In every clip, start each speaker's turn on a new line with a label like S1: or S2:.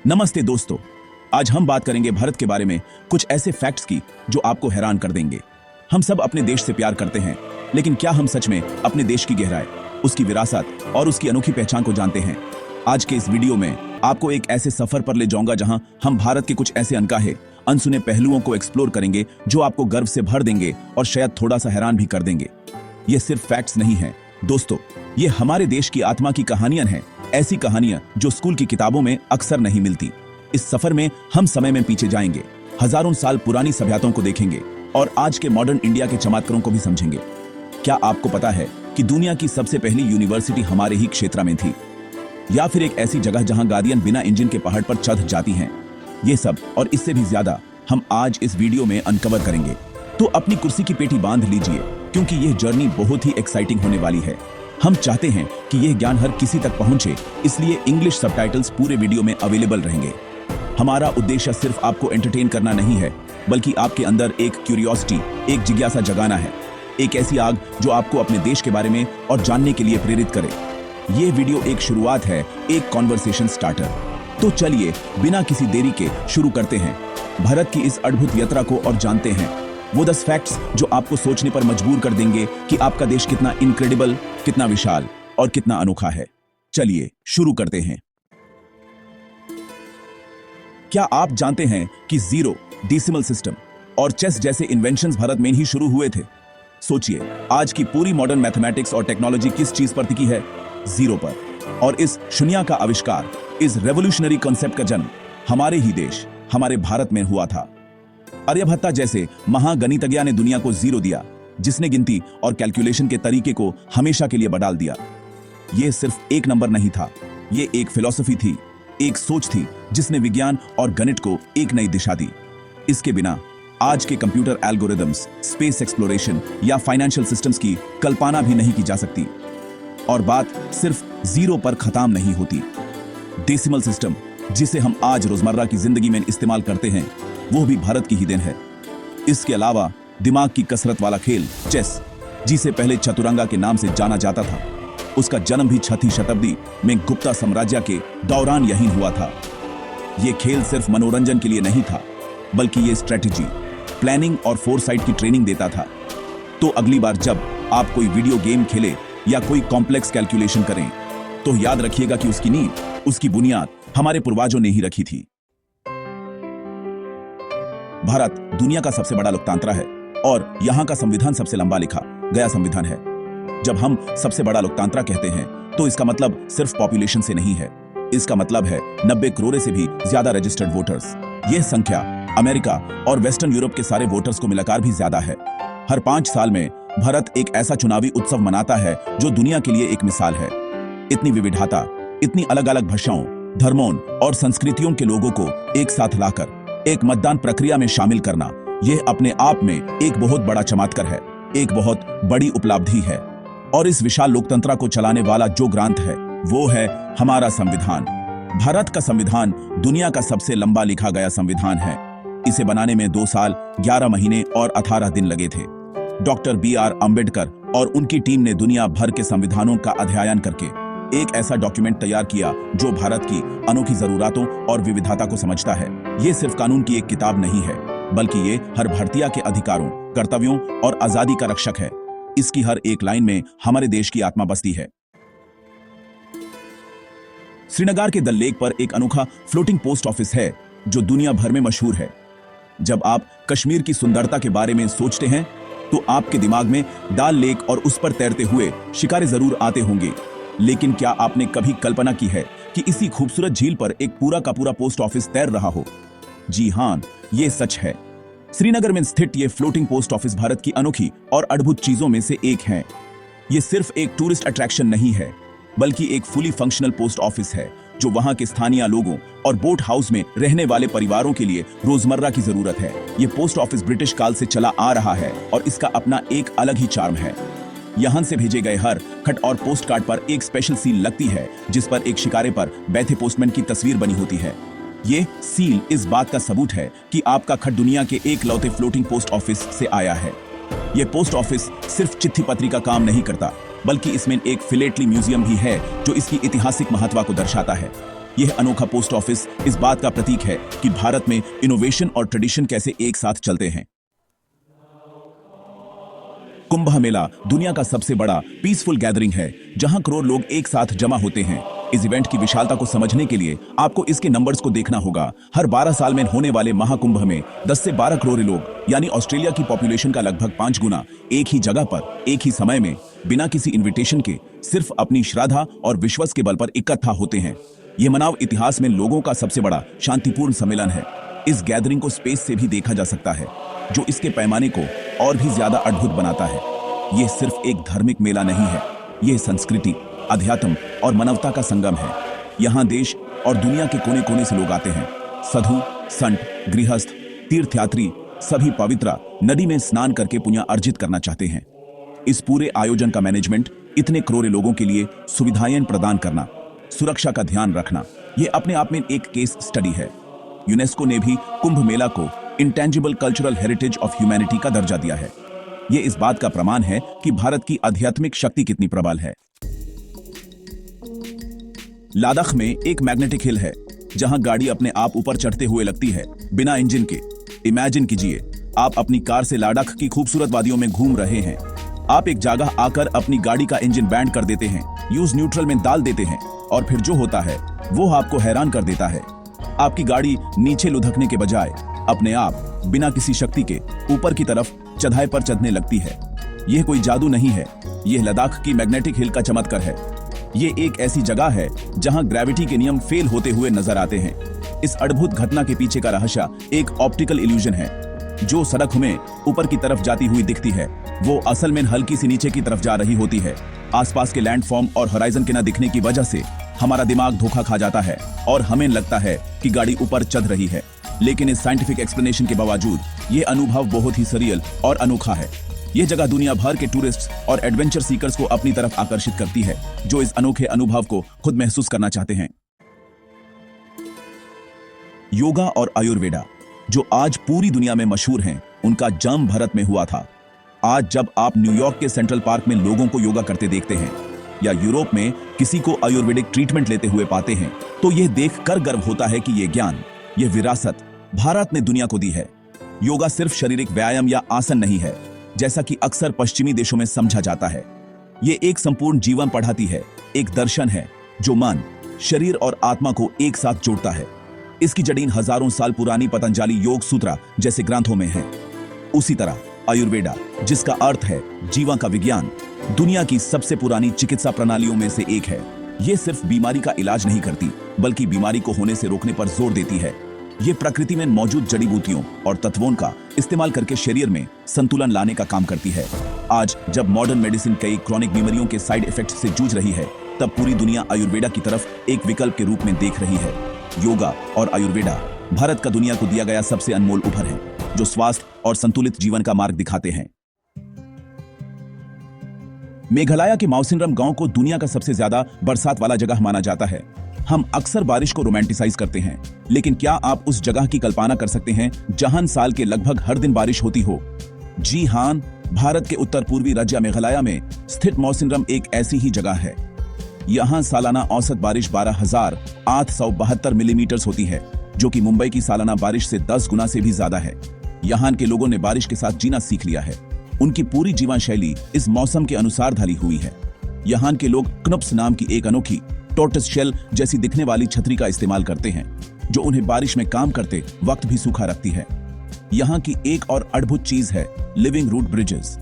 S1: नमस्ते दोस्तों, आज हम बात करेंगे भारत के बारे में कुछ ऐसे फैक्ट्स की जो आपको हैरान कर देंगे। हम सब अपने देश से प्यार करते हैं, लेकिन क्या हम सच में अपने देश की गहराई, उसकी विरासत और उसकी अनोखी पहचान को जानते हैं? आज के इस वीडियो में आपको एक ऐसे सफर पर ले जाऊंगा जहां हम भारत के कुछ ऐसे अनकहे, अनसुने पहलुओं को एक्सप्लोर करेंगे जो आपको गर्व से भर देंगे और शायद थोड़ा सा हैरान भी कर देंगे। ये सिर्फ फैक्ट्स नहीं है दोस्तों, ये हमारे देश की आत्मा की कहानियां हैं, ऐसी कहानियां जो स्कूल की किताबों में अक्सर नहीं मिलती। इस सफर में हम समय में पीछे जाएंगे, हजारों साल पुरानी सभ्यताओं को देखेंगे और आज के मॉडर्न इंडिया के चमत्कारों को भी समझेंगे। क्या आपको पता है कि दुनिया की सबसे पहली यूनिवर्सिटी हमारे ही क्षेत्र में थी, या फिर एक ऐसी जगह जहां गाड़ियां बिना इंजन के पहाड़ पर चढ़ जाती हैं? ये सब और इससे भी ज्यादा हम आज इस वीडियो में अनकवर करेंगे। तो अपनी कुर्सी की पेटी बांध लीजिए, क्योंकि यह जर्नी बहुत ही एक्साइटिंग होने वाली है। हम चाहते हैं कि यह ज्ञान हर किसी तक पहुंचे, इसलिए इंग्लिश सबटाइटल्स पूरे वीडियो में अवेलेबल रहेंगे। हमारा उद्देश्य सिर्फ आपको एंटरटेन करना नहीं है, बल्कि आपके अंदर एक क्यूरियोसिटी, एक जिज्ञासा जगाना है, एक ऐसी आग जो आपको अपने देश के बारे में और जानने के लिए प्रेरित करे। ये वीडियो एक शुरुआत है, एक कॉन्वर्सेशन स्टार्टर। तो चलिए बिना किसी देरी के शुरू करते हैं भारत की इस अद्भुत यात्रा को और जानते हैं वो 10 फैक्ट्स जो आपको सोचने पर मजबूर कर देंगे कि आपका देश कितना इनक्रेडिबल, कितना विशाल और कितना अनोखा है। चलिए शुरू करते हैं। क्या आप जानते हैं कि जीरो, डेसिमल सिस्टम और चेस जैसे इन्वेंशंस भारत में ही शुरू हुए थे? सोचिए, आज की पूरी मॉडर्न मैथमेटिक्स और टेक्नोलॉजी किस चीज पर टिकी है? जीरो पर। और इस शून्य का आविष्कार, इस रेवोल्यूशनरी कॉन्सेप्ट का जन्म हमारे ही देश, हमारे भारत में हुआ था। आर्यभट्ट जैसे महागणितज्ञ ने दुनिया को जीरो दिया, जिसने गिनती और कैलकुलेशन के तरीके को हमेशा के लिए बदल दिया। यह सिर्फ एक नंबर नहीं था, यह एक फिलॉसफी थी, एक सोच थी जिसने विज्ञान और गणित को एक नई दिशा दी। इसके बिना आज के कंप्यूटर एल्गोरिदम्स, स्पेस एक्सप्लोरेशन या फाइनेंशियल सिस्टम्स की कल्पना भी नहीं की जा सकती। और बात सिर्फ जीरो पर खत्म नहीं होती। डेसिमल सिस्टम, जिसे हम आज रोजमर्रा की जिंदगी में इस्तेमाल करते हैं, वो भी भारत की ही देन है। इसके अलावा दिमाग की कसरत वाला खेल चेस, जिसे पहले चतुरंगा के नाम से जाना जाता था, उसका जन्म भी 6वीं शताब्दी में गुप्ता साम्राज्य के दौरान यहीं हुआ था। यह खेल सिर्फ मनोरंजन के लिए नहीं था, बल्कि यह स्ट्रेटेजी, प्लानिंग और फोरसाइट की ट्रेनिंग देता था। तो अगली बार जब आप कोई वीडियो गेम खेले या कोई कॉम्प्लेक्स कैलकुलेशन करें, तो याद रखिएगा कि उसकी नींव, उसकी बुनियाद हमारे पूर्वजों ने ही रखी थी। भारत दुनिया का सबसे बड़ा लोकतंत्र है और यहां का संविधान सबसे लंबा लिखा गया संविधान है। जब हम सबसे बड़ा लोकतंत्र कहते हैं, तो इसका मतलब सिर्फ पॉपुलेशन से नहीं है। इसका मतलब है 90 करोड़ से भी ज्यादा रजिस्टर्ड वोटर्स। यह संख्या अमेरिका और वेस्टर्न यूरोप के सारे वोटर्स को मिलाकर भी ज्यादा है। हर 5 साल में भारत एक ऐसा चुनावी उत्सव मनाता है जो दुनिया के लिए एक मिसाल है। इतनी विविधता, इतनी अलग अलग भाषाओं, धर्मों और संस्कृतियों के लोगों को एक साथ लाकर एक मतदान प्रक्रिया में शामिल करना, यह अपने आप में एक बहुत बड़ा चमत्कार है, एक बहुत बड़ी उपलब्धि है। और इस विशाल लोकतंत्र को चलाने वाला जो ग्रंथ है, वो है हमारा संविधान। भारत का संविधान दुनिया का सबसे लंबा लिखा गया संविधान है। इसे बनाने में 2 साल, 11 महीने और 18 दिन लगे थे। डॉक्टर BR अंबेडकर और उनकी टीम ने दुनिया भर के संविधानों का अध्ययन करके एक ऐसा डॉक्यूमेंट तैयार किया जो भारत की अनोखी जरूरतों और विविधता को समझता है। ये सिर्फ कानून की एक किताब नहीं है, बल्कि ये हर भारतीय के अधिकारों, कर्तव्यों और आजादी का रक्षक है। इसकी हर एक लाइन में हमारे देश की आत्मा बसती है। श्रीनगर के दल लेक पर एक अनोखा फ्लोटिंग पोस्ट ऑफिस है जो दुनिया भर में मशहूर है। जब आप कश्मीर की सुंदरता के बारे में सोचते हैं, तो आपके दिमाग में डल लेक और उस पर तैरते हुए शिकारे जरूर आते होंगे। लेकिन क्या आपने कभी कल्पना की है कि इसी खूबसूरत झील पर एक पूरा का पूरा पोस्ट ऑफिस तैर रहा हो? जी हां, ये सच है। श्रीनगर में स्थित ये फ्लोटिंग पोस्ट ऑफिस भारत की अनोखी और अद्भुत चीजों में से एक है। ये सिर्फ एक टूरिस्ट अट्रैक्शन नहीं है, बल्कि एक फुली फंक्शनल पोस्ट ऑफिस है जो वहां के स्थानीय लोगों और बोट हाउस में रहने वाले परिवारों के लिए रोजमर्रा की जरूरत है। ये पोस्ट ऑफिस ब्रिटिश काल से चला आ रहा है और इसका अपना एक अलग ही चार्म है। यहां से भेजे गए हर खत और पोस्ट कार्ड पर एक स्पेशल सील लगती है, जिस पर एक शिकारे पर बैठे पोस्टमैन की तस्वीर बनी होती है। ये सील इस बात का सबूत है कि आपका खत दुनिया के एक लौते फ्लोटिंग पोस्ट ऑफिस से आया है। ये पोस्ट ऑफिस सिर्फ चिट्ठी पत्री का काम नहीं करता, बल्कि इसमें एक फिलेटली म्यूजियम भी है जो इसकी ऐतिहासिक महत्व को दर्शाता है। यह अनोखा पोस्ट ऑफिस इस बात का प्रतीक है कि भारत में इनोवेशन और ट्रेडिशन कैसे एक साथ चलते हैं। कुंभ मेला दुनिया का सबसे बड़ा पीसफुल गैदरिंग है जहां करोड़ लोग एक साथ जमा होते हैं। इस इवेंट की विशालता को समझने के लिए आपको इसके नंबर्स को देखना होगा। हर 12 साल में होने वाले महाकुंभ में 10 से 12 करोड़ लोग, यानी ऑस्ट्रेलिया की पॉपुलेशन का लगभग 5 गुना, एक ही जगह पर एक ही समय में बिना किसी इन्विटेशन के सिर्फ अपनी श्रद्धा और विश्वास के बल पर इकट्ठा होते हैं। यह मनाव इतिहास में लोगों का सबसे बड़ा शांतिपूर्ण सम्मेलन है। इस गैदरिंग को स्पेस से भी देखा जा सकता है, जो इसके पैमाने को और भी ज्यादा अद्भुत बनाता है। यह सिर्फ एक धार्मिक मेला नहीं है, यह संस्कृति, अध्यात्म और मानवता का संगम है। यहाँ देश और दुनिया के कोने कोने से लोग आते हैं। साधु, संत, गृहस्थ, तीर्थयात्री सभी पवित्र नदी में स्नान करके पुण्य अर्जित करना चाहते हैं। इस पूरे आयोजन का मैनेजमेंट, इतने करोड़ लोगों के लिए सुविधाएं प्रदान करना, सुरक्षा का ध्यान रखना, यह अपने आप में एक केस स्टडी है। यूनेस्को ने भी कुंभ मेला को intangible cultural heritage of humanity का दर्जा दिया है। यह इस बात का प्रमाण है कि भारत की आध्यात्मिक शक्ति कितनी प्रबल है। लद्दाख में एक मैग्नेटिक हिल है जहां गाड़ी अपने आप ऊपर चढ़ते हुए लगती है, बिना इंजन के। इमेजिन कीजिए, आप अपनी कार से लद्दाख की खूबसूरत वादियों में घूम रहे हैं। आप एक जगह आकर अपनी गाड़ी का इंजन बैंड कर देते हैं, यूज न्यूट्रल में डाल देते हैं और फिर जो होता है वो आपको हैरान कर देता है। आपकी गाड़ी नीचे लुढ़कने के बजाय अपने आप बिना किसी शक्ति के ऊपर की तरफ चढ़ाई पर चढ़ने लगती है। यह कोई जादू नहीं है, यह लद्दाख की मैग्नेटिक हिल का चमत्कार है। यह एक ऐसी जगह है जहां ग्रेविटी के नियम फेल होते हुए नजर आते हैं। इस अद्भुत घटना के पीछे का रहस्य एक ऑप्टिकल इल्यूजन है। जो सड़क हमें ऊपर की तरफ जाती हुई दिखती है, वो असल में हल्की सी नीचे की तरफ जा रही होती है। आसपास के लैंडफॉर्म और होराइजन के न दिखने की वजह से हमारा दिमाग धोखा खा जाता है और हमें लगता है कि गाड़ी ऊपर चढ़ रही है। लेकिन इस साइंटिफिक एक्सप्लेनेशन के बावजूद ये अनुभव बहुत ही सरियल और अनोखा है। यह जगह दुनिया भर के टूरिस्ट और एडवेंचर सीकर्स को अपनी तरफ आकर्षित करती है, जो इस अनोखे अनुभव को खुद महसूस करना चाहते हैं। योगा और आयुर्वेदा, जो आज पूरी दुनिया में मशहूर हैं, उनका जन्म भारत में हुआ था। आज जब आप न्यूयॉर्क के सेंट्रल पार्क में लोगों को योगा करते देखते हैं या यूरोप में किसी को आयुर्वेदिक ट्रीटमेंट लेते हुए पाते हैं, तो यह देखकर गर्व होता है कि यह ज्ञान, यह विरासत भारत ने दुनिया को दी है। योगा सिर्फ शारीरिक व्यायाम या आसन नहीं है, जैसा कि अक्सर पश्चिमी देशों में समझा जाता है। यह एक संपूर्ण जीवन पढ़ाती है, एक दर्शन है जो मन, शरीर और आत्मा को एक साथ जोड़ता है। इसकी जड़ें हजारों साल पुरानी पतंजलि योग सूत्र जैसे ग्रंथों में है। उसी तरह आयुर्वेदा, जिसका अर्थ है जीवन का विज्ञान, दुनिया की सबसे पुरानी चिकित्सा प्रणालियों में से एक है। यह सिर्फ बीमारी का इलाज नहीं करती, बल्कि बीमारी को होने से रोकने पर जोर देती है। यह प्रकृति में मौजूद जड़ी बूटियों और तत्वों का इस्तेमाल करके शरीर में संतुलन लाने का काम करती है। आज जब मॉडर्न मेडिसिन कई क्रॉनिक बीमारियों के साइड इफेक्ट से जूझ रही है, तब पूरी दुनिया आयुर्वेदा की तरफ एक विकल्प के रूप में देख रही है। योगा और आयुर्वेदा भारत का दुनिया को दिया गया सबसे अनमोल उपहार है, जो स्वास्थ्य और संतुलित जीवन का मार्ग दिखाते हैं। मेघालय के मौसिनराम गांव को दुनिया का सबसे ज्यादा बरसात वाला जगह माना जाता है। हम अक्सर बारिश को रोमांटिसाइज करते हैं, लेकिन क्या आप उस जगह की कल्पना कर सकते हैं जहां साल के लगभग हर दिन बारिश होती हो? जी हां, भारत के उत्तर पूर्वी राज्य मेघालय में स्थित मौसिनराम एक ऐसी ही जगह है। यहां सालाना औसत बारिश 12,872 मिलीमीटर होती है, जो कि मुंबई की सालाना बारिश से 10 गुना से भी ज्यादा है। यहाँ के लोगों ने बारिश के साथ जीना सीख लिया है। उनकी पूरी जीवन शैली इस मौसम के अनुसार ढली हुई है। यहाँ के लोग क्नुप्स नाम की एक अनोखी टोर्टस शेल जैसी दिखने वाली छतरी का इस्तेमाल करते हैं, जो उन्हें बारिश में काम करते वक्त भी सूखा रखती है। यहाँ की एक और अद्भुत चीज है लिविंग रूट ब्रिजेस।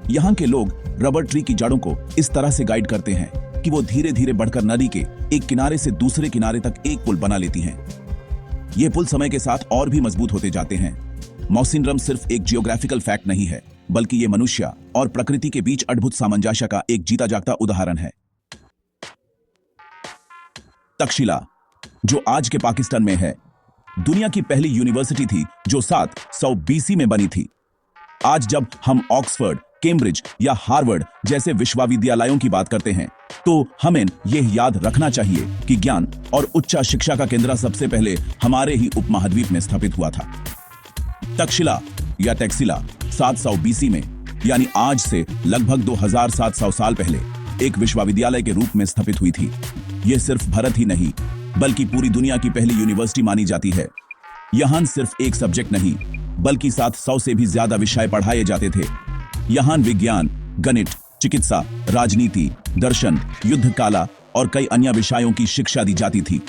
S1: यहाँ के लोग रबर ट्री की जड़ों को इस तरह से गाइड करते हैं कि वो धीरे धीरे बढ़कर नदी के एक किनारे से दूसरे किनारे तक एक पुल बना लेती हैं। ये पुल समय के साथ और भी मजबूत होते जाते हैं। मौसिनराम सिर्फ एक जियोग्राफिकल फैक्ट नहीं है, बल्कि ये मनुष्य और प्रकृति के बीच अद्भुत सामंजस्य का एक जीता जागता उदाहरण है। तक्षशिला, जो आज के पाकिस्तान में है, दुनिया की पहली यूनिवर्सिटी थी जो 700 बीसी में बनी थी। आज जब हम ऑक्सफोर्ड, कैम्ब्रिज या हार्वर्ड जैसे विश्वविद्यालयों की बात करते हैं, तो हमें यह याद रखना चाहिए कि ज्ञान और उच्च शिक्षा का केंद्र सबसे पहले हमारे ही उपमहाद्वीप में स्थापित हुआ था। तक्षशिला या टैक्सिला 700 बीसी में, यानी आज से लगभग 2700 साल पहले, एक विश्वविद्यालय के रूप में स्थापित हुई थी। यह सिर्फ भारत ही नहीं, बल्कि पूरी दुनिया की पहली यूनिवर्सिटी मानी जाती है। यहाँ सिर्फ एक सब्जेक्ट नहीं, बल्कि 700 से भी ज्यादा विषय पढ़ाए जाते थे। यहाँ विज्ञान, गणित, चिकित्सा, राजनीति, दर्शन, युद्ध कला और कई अन्य विषयों की शिक्षा दी जाती थी।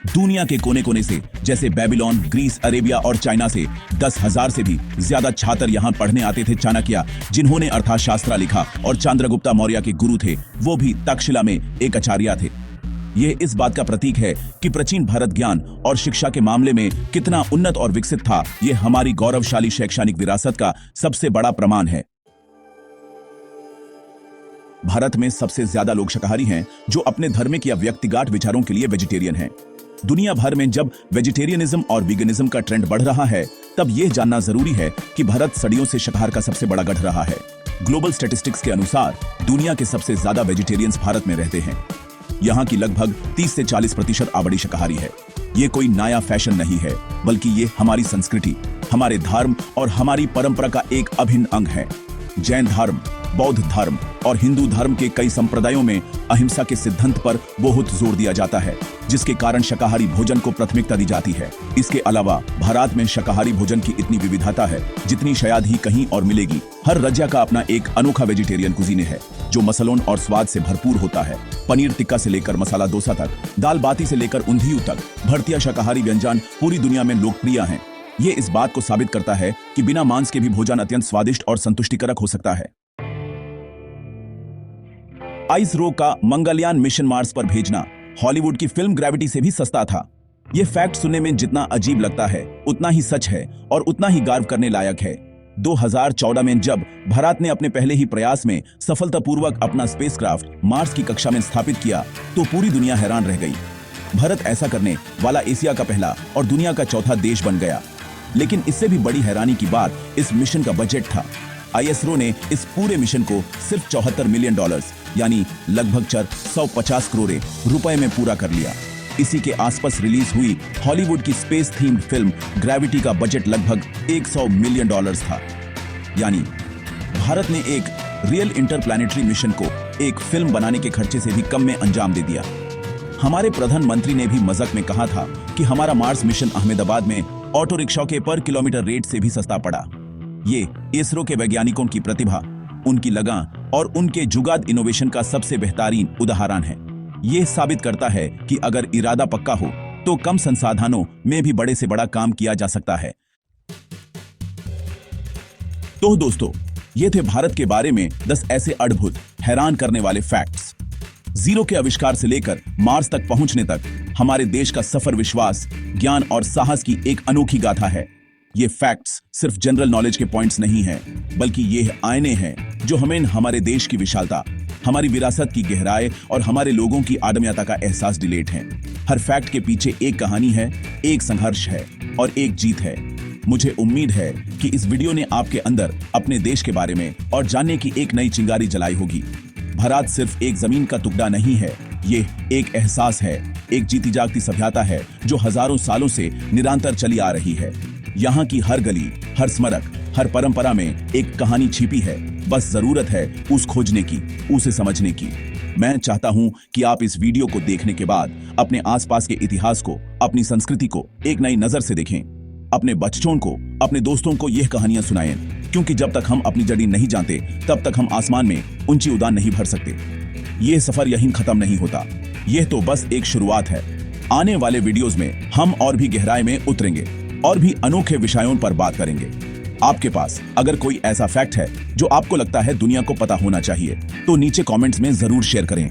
S1: दुनिया के कोने कोने से, जैसे बेबीलोन, ग्रीस, अरेबिया और चाइना से 10,000 से भी ज्यादा छात्र यहाँ पढ़ने आते थे। चाणक्य, जिन्होंने अर्थशास्त्र लिखा, और चंद्रगुप्त मौर्य के गुरु थे, वो भी तक्षशिला में एक आचार्य थे। यह इस बात का प्रतीक है कि प्राचीन भारत ज्ञान और शिक्षा के मामले में कितना उन्नत और विकसित था। यह हमारी गौरवशाली शैक्षणिक विरासत का सबसे बड़ा प्रमाण है। भारत में सबसे ज्यादा लोग शाकाहारी हैं, जो अपने धार्मिक या व्यक्तिगत विचारों के लिए वेजिटेरियन हैं। दुनिया भर में जब वेजिटेरियनिज्म और वीगनिज्म का ट्रेंड बढ़ रहा है, तब यह जानना जरूरी है कि भारत सदियों से शाकाहार का सबसे बड़ा गढ़ रहा है। ग्लोबल स्टैटिस्टिक्स के अनुसार दुनिया के सबसे ज्यादा वेजिटेरियंस भारत में रहते हैं। यहाँ की लगभग 30 से 40% आबादी शाकाहारी है। ये कोई नया फैशन नहीं है, बल्कि ये हमारी संस्कृति, हमारे धर्म और हमारी परंपरा का एक अभिन्न अंग है। जैन धर्म, बौद्ध धर्म और हिंदू धर्म के कई संप्रदायों में अहिंसा के सिद्धांत पर बहुत जोर दिया जाता है, जिसके कारण शाकाहारी भोजन को प्राथमिकता दी जाती है। इसके अलावा भारत में शाकाहारी भोजन की इतनी विविधता है जितनी शायद ही कहीं और मिलेगी। हर राज्य का अपना एक अनोखा वेजिटेरियन कुजीन है, जो मसालों और स्वाद से भरपूर होता है। पनीर टिक्का से लेकर मसाला डोसा तक, दाल बाटी से लेकर ऊंधियू तक, भारतीय शाकाहारी व्यंजन पूरी दुनिया में लोकप्रिय हैं। ये इस बात को साबित करता है कि बिना मांस के भी भोजन अत्यंत स्वादिष्ट और संतुष्टिकारक हो सकता है। ISRO का मंगलयान मिशन मार्स पर भेजना हॉलीवुड की फिल्म ग्रेविटी से भी सस्ता था। यह फैक्ट सुनने में जितना अजीब लगता है, उतना ही सच है और उतना ही गर्व करने लायक है। 2014 में जब भारत ने अपने पहले ही प्रयास में सफलतापूर्वक अपना स्पेसक्राफ्ट मार्स की कक्षा में स्थापित किया, तो पूरी दुनिया हैरान रह गई। भारत ऐसा करने वाला एशिया का पहला और दुनिया का चौथा देश बन गया। लेकिन इससे भी बड़ी हैरानी की बात इस मिशन का बजट था। ISRO ने इस पूरे मिशन को सिर्फ $74 मिलियन यानी लगभग 450 करोड़ रुपए में पूरा कर लिया। इसी के आसपास रिलीज हुई हॉलीवुड की स्पेस थीम्ड फिल्म ग्रेविटी का बजट लगभग $100 मिलियन था। यानी भारत ने एक रियल इंटरप्लैनेटरी मिशन को एक फिल्म बनाने के खर्चे से भी कम में अंजाम दे दिया। हमारे प्रधानमंत्री ने भी मजाक में कहा था कि हमारा मार्स मिशन अहमदाबाद में ऑटो रिक्शा के पर किलोमीटर रेट से भी सस्ता पड़ा। ये ISRO के वैज्ञानिकों की प्रतिभा, उनकी लगन और उनके जुगाड़ इनोवेशन का सबसे बेहतरीन उदाहरण है। यह साबित करता है कि अगर इरादा पक्का हो तो कम संसाधनों में भी बड़े से बड़ा काम किया जा सकता है। तो दोस्तों, ये थे भारत के बारे में 10 ऐसे अद्भुत, हैरान करने वाले फैक्ट्स। जीरो के आविष्कार से लेकर मार्स तक पहुंचने तक हमारे देश का सफर विश्वास, ज्ञान और साहस की एक अनोखी गाथा है। ये फैक्ट्स सिर्फ जनरल नॉलेज के पॉइंट्स नहीं हैं, बल्कि ये आईने हैं जो हमें हमारे देश की विशालता, हमारी विरासत की गहराई और हमारे लोगों की आदमयता का एहसास दिलाते हैं। हर फैक्ट के पीछे एक कहानी है, एक संघर्ष है और एक जीत है। मुझे उम्मीद है कि इस वीडियो ने आपके अंदर अपने देश के बारे में और जानने की एक नई चिंगारी जलाई होगी। भारत सिर्फ एक जमीन का टुकड़ा नहीं है, ये एक एहसास है, एक जीती जागती सभ्यता है जो हजारों सालों से निरंतर चली आ रही है। यहाँ की हर गली, हर स्मारक, हर परंपरा में एक कहानी छिपी है। बस जरूरत है उस खोजने की, उसे समझने की। मैं चाहता हूँ कि आप इस वीडियो को देखने के बाद अपने आसपास के इतिहास को, अपनी संस्कृति को एक नई नजर से देखें। अपने बच्चों को, अपने दोस्तों को यह कहानियां सुनाएं, क्योंकि जब तक हम अपनी जड़ी नहीं जानते, तब तक हम आसमान में ऊंची उड़ान नहीं भर सकते। यह सफर यहीं खत्म नहीं होता, यह तो बस एक शुरुआत है। आने वाले वीडियोस में हम और भी गहराई में उतरेंगे और भी अनोखे विषयों पर बात करेंगे। आपके पास अगर कोई ऐसा फैक्ट है जो आपको लगता है दुनिया को पता होना चाहिए, तो नीचे कमेंट्स में जरूर शेयर करें।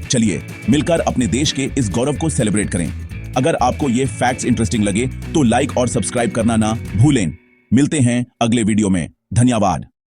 S1: चलिए मिलकर अपने देश के इस गौरव को सेलिब्रेट करें। अगर आपको ये फैक्ट्स इंटरेस्टिंग लगे तो लाइक और सब्सक्राइब करना ना भूलें। मिलते हैं अगले वीडियो में। धन्यवाद।